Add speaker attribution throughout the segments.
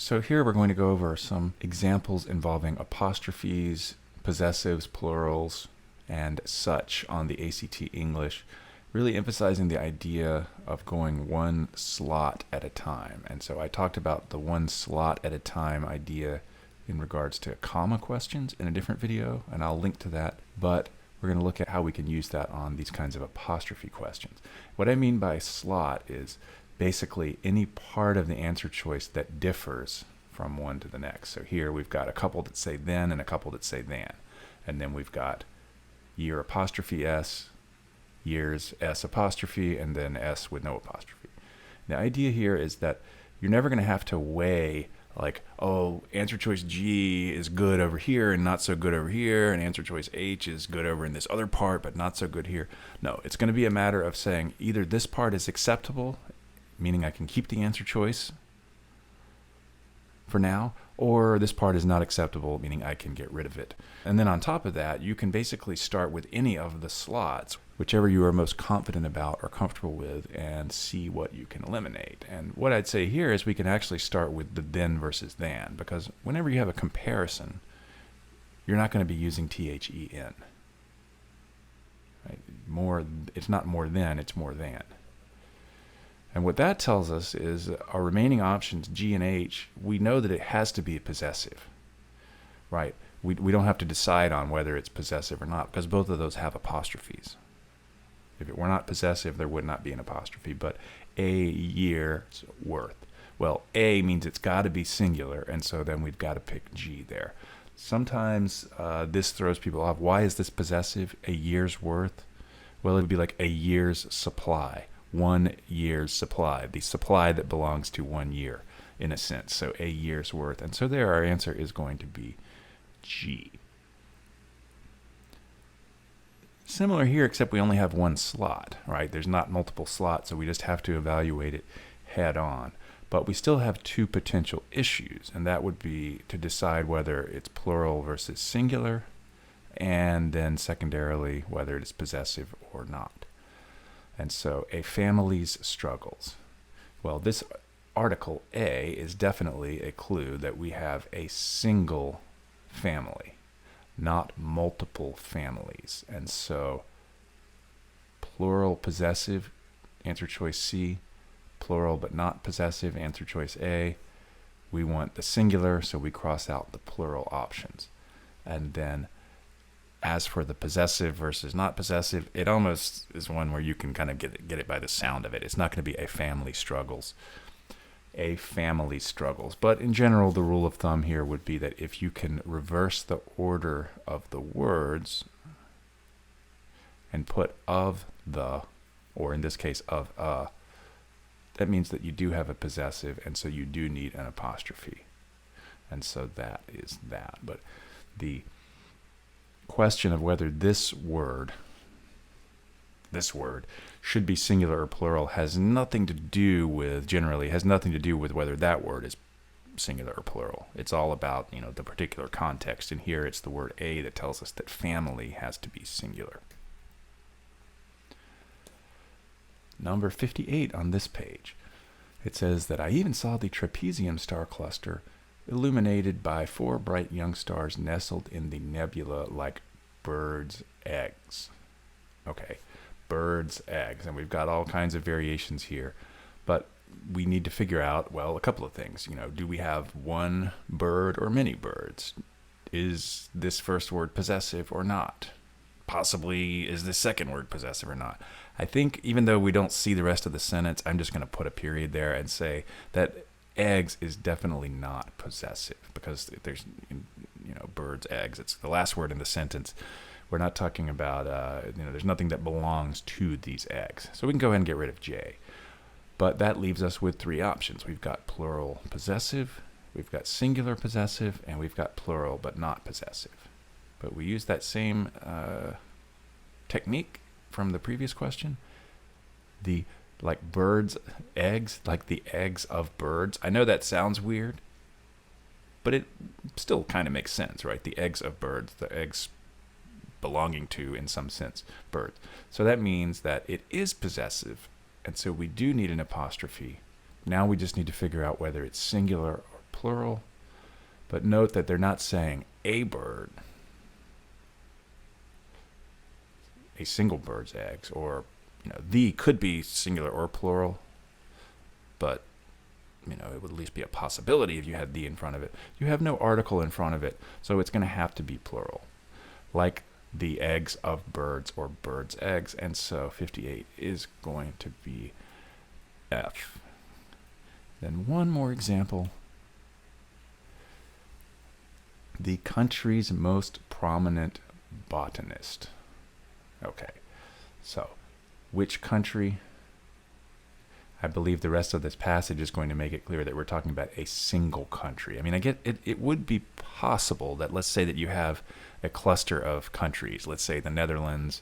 Speaker 1: So here we're going to go over some examples involving apostrophes, possessives, plurals, and such on the ACT English, really emphasizing the idea of going one slot at a time. And so I talked about the one slot at a time idea in regards to comma questions in a different video, and I'll link to that. But we're going to look at how we can use that on these kinds of apostrophe questions. What I mean by slot is basically any part of the answer choice that differs from one to the next. So here we've got a couple that say then and a couple that say than. And then we've got year apostrophe S, years S apostrophe, and then S with no apostrophe. The idea here is that you're never going to have to weigh like, oh, answer choice G is good over here and not so good over here, and answer choice H is good over in this other part but not so good here. No, it's going to be a matter of saying either this part is acceptable, meaning I can keep the answer choice for now, or this part is not acceptable, meaning I can get rid of it. And then on top of that, you can basically start with any of the slots, whichever you are most confident about or comfortable with, and see what you can eliminate. And what I'd say here is we can actually start with the then versus than, because whenever you have a comparison, you're not going to be using THEN. Right? It's not more than, it's more than. And what that tells us is our remaining options, G and H, we know that it has to be a possessive, right? We don't have to decide on whether it's possessive or not, because both of those have apostrophes. If it were not possessive, there would not be an apostrophe, but a year's worth. Well, A means it's got to be singular, and so then we've got to pick G there. Sometimes this throws people off. Why is this possessive? A year's worth? Well, it would be like a year's supply. 1 year's supply, the supply that belongs to 1 year, in a sense. So a year's worth. And so there our answer is going to be G. Similar here, except we only have one slot, right? There's not multiple slots, so we just have to evaluate it head on. But we still have two potential issues, and that would be to decide whether it's plural versus singular, and then secondarily whether it is possessive or not. And so a family's struggles. Well, this article A is definitely a clue that we have a single family, not multiple families. And so plural possessive, answer choice C, plural but not possessive, answer choice A. We want the singular, so we cross out the plural options. And then as for the possessive versus not possessive, it almost is one where you can kind of get it by the sound of it. It's not going to be a family struggles. A family struggles. But in general, the rule of thumb here would be that if you can reverse the order of the words and put of the, or in this case of a, that means that you do have a possessive, and so you do need an apostrophe. And so that is that. But the question of whether this word should be singular or plural has nothing to do with, generally has nothing to do with whether that word is singular or plural. It's all about, the particular context. And here it's the word a that tells us that family has to be singular. Number 58 on this page. It says that I even saw the trapezium star cluster illuminated by 4 bright young stars nestled in the nebula like birds' eggs. Okay, birds' eggs. And we've got all kinds of variations here. But we need to figure out, well, a couple of things. Do we have one bird or many birds? Is this first word possessive or not? Possibly, is this second word possessive or not? I think even though we don't see the rest of the sentence, I'm just going to put a period there and say that eggs is definitely not possessive, because there's, birds, eggs. It's the last word in the sentence. We're not talking about, there's nothing that belongs to these eggs. So we can go ahead and get rid of J. But that leaves us with 3 options. We've got plural possessive, we've got singular possessive, and we've got plural but not possessive. But we use that same technique from the previous question. The like birds' eggs, like the eggs of birds. I know that sounds weird, but it still kind of makes sense, right? The eggs of birds, the eggs belonging to, in some sense, birds. So that means that it is possessive, and so we do need an apostrophe. Now we just need to figure out whether it's singular or plural. But note that they're not saying a bird, a single bird's eggs, or the could be singular or plural, but it would at least be a possibility if you had the in front of it. You have no article in front of it, so it's going to have to be plural, like the eggs of birds or birds' eggs, and so 58 is going to be F. Then one more example. The country's most prominent botanist. Okay, so which country? I believe the rest of this passage is going to make it clear that we're talking about a single country. I mean, I get it. It would be possible that, let's say that you have a cluster of countries. Let's say the Netherlands,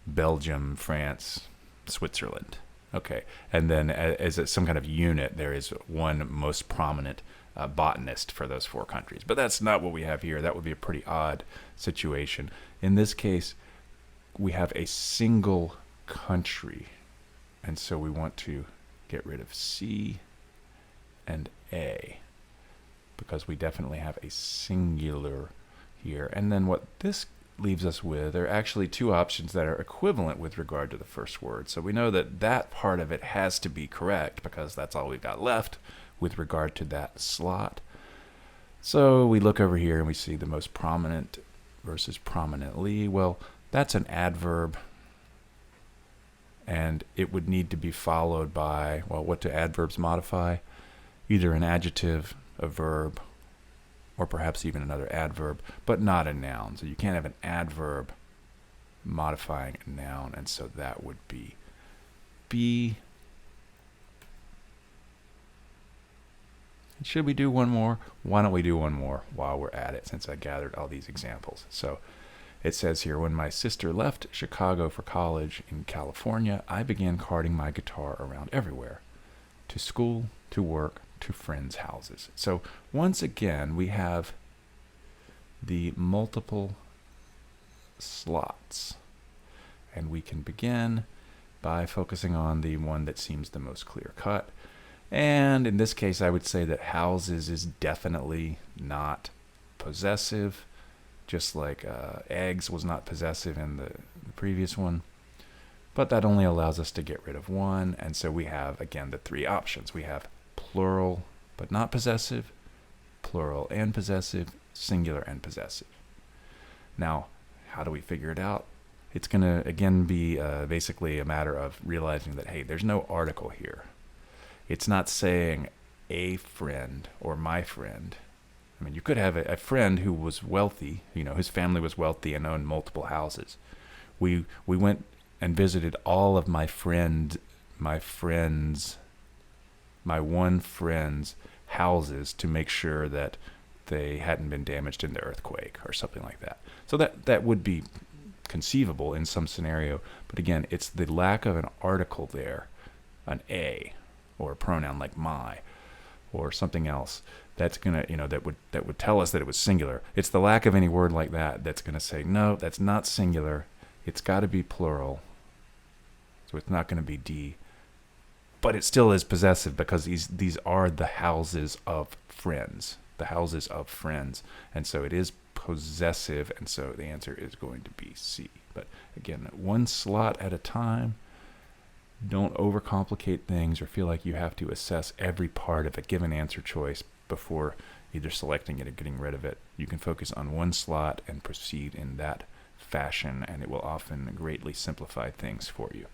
Speaker 1: Belgium, France, Switzerland. Okay, and then as some kind of unit, there is one most prominent botanist for those 4 countries. But that's not what we have here. That would be a pretty odd situation. In this case, we have a single country, and so we want to get rid of C and A because we definitely have a singular here. And then what this leaves us with are actually 2 options that are equivalent with regard to the first word. So we know that that part of it has to be correct because that's all we've got left with regard to that slot. So we look over here and we see the most prominent versus prominently. Well, that's an adverb, and it would need to be followed by, well, what do adverbs modify? Either an adjective, a verb, or perhaps even another adverb, but not a noun. So you can't have an adverb modifying a noun, and so that would be B. Should we do one more? Why don't we do one more while we're at it, since I gathered all these examples. So it says here, when my sister left Chicago for college in California, I began carting my guitar around everywhere, to school, to work, to friends' houses. So once again, we have the multiple slots, and we can begin by focusing on the one that seems the most clear-cut. And in this case, I would say that houses is definitely not possessive, just like eggs was not possessive in the previous one. But that only allows us to get rid of one, and so we have, again, the 3 options. We have plural but not possessive, plural and possessive, singular and possessive. Now, how do we figure it out? It's going to, again, be basically a matter of realizing that, hey, there's no article here. It's not saying a friend or my friend. I mean, you could have a friend who was wealthy, his family was wealthy and owned multiple houses. We went and visited all of my one friend's houses to make sure that they hadn't been damaged in the earthquake or something like that. So that would be conceivable in some scenario, but again, it's the lack of an article there, an a, or a pronoun like my, or something else that's gonna, that would tell us that it was singular. It's the lack of any word like that that's gonna say, no, that's not singular. It's got to be plural. So it's not going to be D. But it still is possessive because these are the houses of friends. The houses of friends. And so it is possessive, and so the answer is going to be C. But again, one slot at a time. Don't overcomplicate things or feel like you have to assess every part of a given answer choice before either selecting it or getting rid of it. You can focus on one slot and proceed in that fashion, and it will often greatly simplify things for you.